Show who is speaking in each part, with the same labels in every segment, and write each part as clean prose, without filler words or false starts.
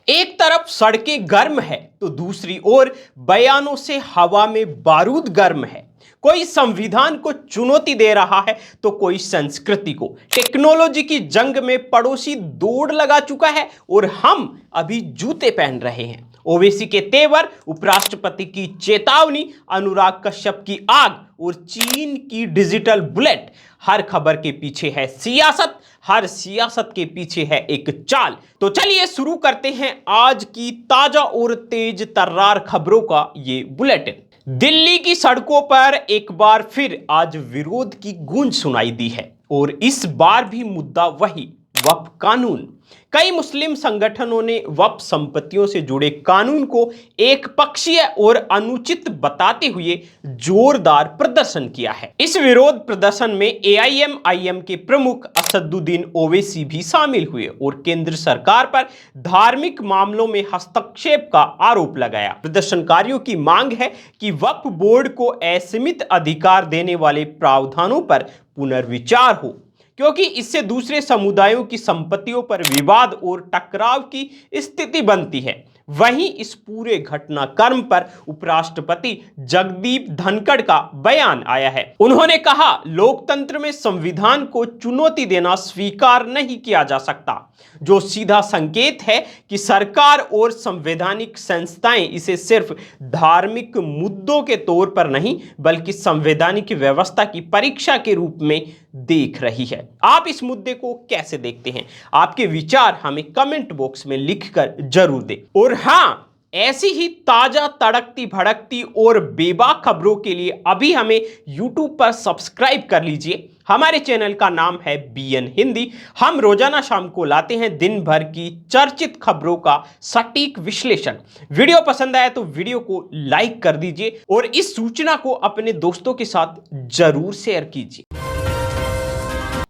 Speaker 1: एक तरफ सड़कें गर्म है तो दूसरी ओर बयानों से हवा में बारूद गर्म है। कोई संविधान को चुनौती दे रहा है तो कोई संस्कृति को। टेक्नोलॉजी की जंग में पड़ोसी दौड़ लगा चुका है और हम अभी जूते पहन रहे हैं। ओवैसी के तेवर, उपराष्ट्रपति की चेतावनी, अनुराग कश्यप की आग और चीन की डिजिटल बुलेट। हर खबर के पीछे है सियासत, हर सियासत के पीछे है एक चाल। तो चलिए शुरू करते हैं आज की ताजा और तेज तर्रार खबरों का ये बुलेटिन। दिल्ली की सड़कों पर एक बार फिर आज विरोध की गूंज सुनाई दी है और इस बार भी मुद्दा वही, वक्फ कानून। कई मुस्लिम संगठनों ने वक्फ संपत्तियों से जुड़े कानून को एक पक्षीय और अनुचित बताते हुए जोरदार प्रदर्शन किया है। इस विरोध प्रदर्शन में एआईएमआईएम के प्रमुख असदुद्दीन ओवैसी भी शामिल हुए और केंद्र सरकार पर धार्मिक मामलों में हस्तक्षेप का आरोप लगाया। प्रदर्शनकारियों की मांग है कि वक्फ बोर्ड को असीमित अधिकार देने वाले प्रावधानों पर पुनर्विचार हो, क्योंकि इससे दूसरे समुदायों की संपत्तियों पर विवाद और टकराव की स्थिति बनती है। वहीं इस पूरे घटनाक्रम पर उपराष्ट्रपति जगदीप धनखड़ का बयान आया है। उन्होंने कहा, लोकतंत्र में संविधान को चुनौती देना स्वीकार नहीं किया जा सकता, जो सीधा संकेत है कि सरकार और संवैधानिक संस्थाएं इसे सिर्फ धार्मिक मुद्दों के तौर पर नहीं बल्कि संवैधानिक व्यवस्था की परीक्षा के रूप में देख रही है। आप इस मुद्दे को कैसे देखते हैं? आपके विचार हमें कमेंट बॉक्स में लिखकर जरूर दें। और हाँ, ऐसी ही ताजा, तड़कती भड़कती और बेबाक खबरों के लिए अभी हमें YouTube पर सब्सक्राइब कर लीजिए। हमारे चैनल का नाम है BN हिंदी। हम रोजाना शाम को लाते हैं दिन भर की चर्चित खबरों का सटीक विश्लेषण। वीडियो पसंद आया तो वीडियो को लाइक कर दीजिए और इस सूचना को अपने दोस्तों के साथ जरूर शेयर कीजिए।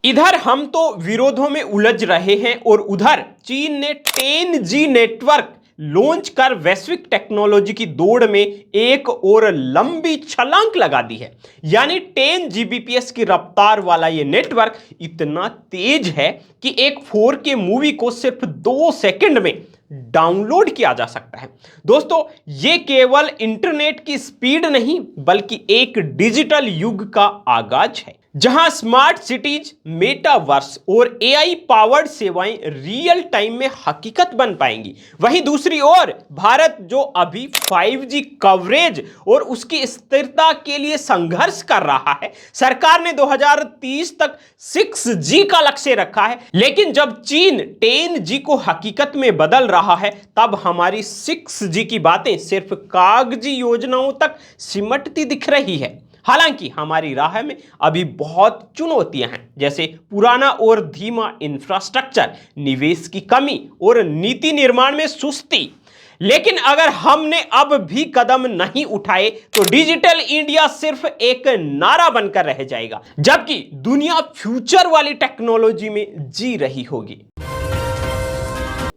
Speaker 1: इधर हम तो विरोधों में उलझ रहे हैं और उधर चीन ने 10G नेटवर्क लॉन्च कर वैश्विक टेक्नोलॉजी की दौड़ में एक और लंबी छलांग लगा दी है। यानी 10 Gbps की रफ्तार वाला यह नेटवर्क इतना तेज है कि एक 4K मूवी को सिर्फ 2 सेकंड में डाउनलोड किया जा सकता है। दोस्तों, यह केवल इंटरनेट की स्पीड नहीं बल्कि एक डिजिटल युग का आगाज है, जहां स्मार्ट सिटीज, मेटावर्स और एआई पावर्ड सेवाएं रियल टाइम में हकीकत बन पाएंगी। वहीं दूसरी ओर भारत, जो अभी 5G कवरेज और उसकी स्थिरता के लिए संघर्ष कर रहा है। सरकार ने 2030 तक 6G का लक्ष्य रखा है, लेकिन जब चीन 10G को हकीकत में बदल रहा है तब हमारी 6G की बातें सिर्फ कागजी योजनाओं तक सिमटती दिख रही है। हालांकि हमारी राह में अभी बहुत चुनौतियां हैं, जैसे पुराना और धीमा इंफ्रास्ट्रक्चर, निवेश की कमी और नीति निर्माण में सुस्ती। लेकिन अगर हमने अब भी कदम नहीं उठाए तो डिजिटल इंडिया सिर्फ एक नारा बनकर रह जाएगा, जबकि दुनिया फ्यूचर वाली टेक्नोलॉजी में जी रही होगी।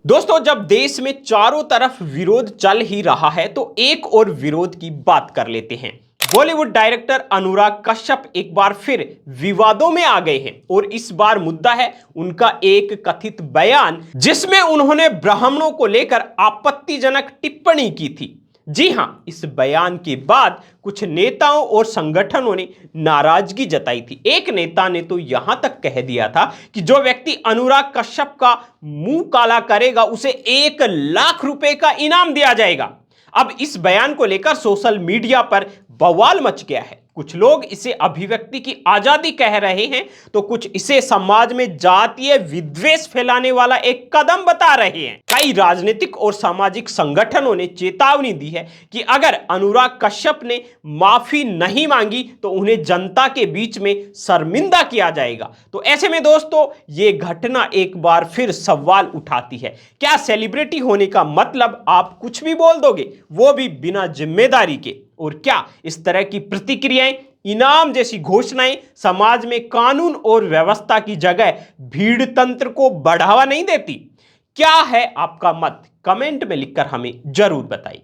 Speaker 1: दोस्तों, जब देश में चारों तरफ विरोध चल ही रहा है तो एक और विरोध की बात कर लेते हैं। बॉलीवुड डायरेक्टर अनुराग कश्यप एक बार फिर विवादों में आ गए हैं और इस बार मुद्दा है उनका एक कथित बयान, जिसमें उन्होंने ब्राह्मणों को लेकर आपत्तिजनक टिप्पणी की थी। जी हां, इस बयान के बाद कुछ नेताओं और संगठनों ने नाराजगी जताई थी। एक नेता ने तो यहां तक कह दिया था कि जो व्यक्ति अनुराग कश्यप का मुंह काला करेगा उसे 1 लाख रुपए का इनाम दिया जाएगा। अब इस बयान को लेकर सोशल मीडिया पर बवाल मच गया है। कुछ लोग इसे अभिव्यक्ति की आजादी कह रहे हैं तो कुछ इसे समाज में जातीय विद्वेष फैलाने वाला एक कदम बता रहे हैं। कई राजनीतिक और सामाजिक संगठनों ने चेतावनी दी है कि अगर अनुराग कश्यप ने माफी नहीं मांगी तो उन्हें जनता के बीच में शर्मिंदा किया जाएगा। तो ऐसे में दोस्तों, ये घटना एक बार फिर सवाल उठाती है, क्या सेलिब्रिटी होने का मतलब आप कुछ भी बोल दोगे, वो भी बिना जिम्मेदारी के? और क्या इस तरह की प्रतिक्रियाएं, इनाम जैसी घोषणाएं समाज में कानून और व्यवस्था की जगह भीड़ तंत्र को बढ़ावा नहीं देती? क्या है आपका मत? कमेंट में लिखकर हमें जरूर बताइए।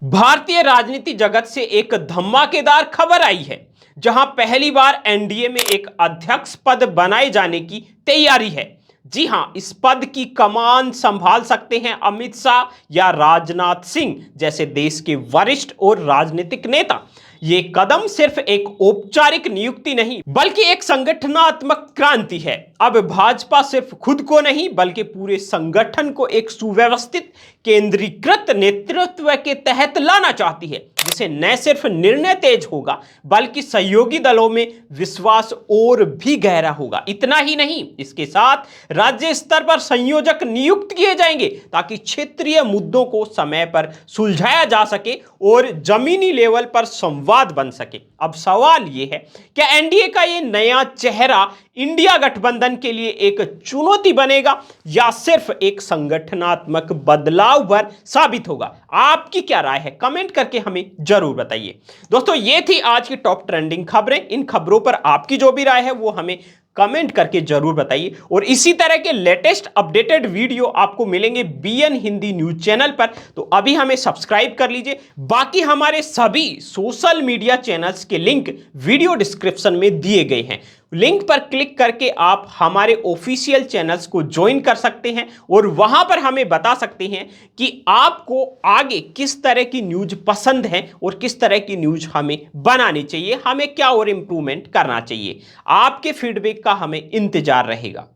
Speaker 1: भारतीय राजनीति जगत से एक धमाकेदार खबर आई है, जहां पहली बार एनडीए में एक अध्यक्ष पद बनाए जाने की तैयारी है। जी हां, इस पद की कमान संभाल सकते हैं अमित शाह या राजनाथ सिंह जैसे देश के वरिष्ठ और राजनीतिक नेता। ये कदम सिर्फ एक औपचारिक नियुक्ति नहीं बल्कि एक संगठनात्मक क्रांति है। अब भाजपा सिर्फ खुद को नहीं बल्कि पूरे संगठन को एक सुव्यवस्थित केंद्रीकृत नेतृत्व के तहत लाना चाहती है, जिसे न सिर्फ निर्णय तेज होगा बल्कि सहयोगी दलों में विश्वास और भी गहरा होगा। इतना ही नहीं, इसके साथ राज्य स्तर पर संयोजक नियुक्त किए जाएंगे ताकि क्षेत्रीय मुद्दों को समय पर सुलझाया जा सके और जमीनी लेवल पर संवाद बन सके। अब सवाल यह है, क्या एनडीए का यह नया चेहरा इंडिया गठबंधन के लिए एक चुनौती बनेगा या सिर्फ एक संगठनात्मक बदलाव पर साबित होगा? आपकी क्या राय है? कमेंट करके हमें जरूर बताइए। दोस्तों, ये थी आज की टॉप ट्रेंडिंग खबरें। इन खबरों पर आपकी जो भी राय है वो हमें कमेंट करके जरूर बताइए और इसी तरह के लेटेस्ट अपडेटेड वीडियो आपको मिलेंगे बीएन हिंदी न्यूज चैनल पर। तो अभी हमें सब्सक्राइब कर लीजिए। बाकी हमारे सभी सोशल मीडिया चैनल्स के लिंक वीडियो डिस्क्रिप्शन में दिए गए हैं। लिंक पर क्लिक करके आप हमारे ऑफिशियल चैनल्स को ज्वाइन कर सकते हैं और वहां पर हमें बता सकते हैं कि आपको आगे किस तरह की न्यूज पसंद है और किस तरह की न्यूज हमें बनानी चाहिए, हमें क्या और इंप्रूवमेंट करना चाहिए। आपके फीडबैक का हमें इंतजार रहेगा।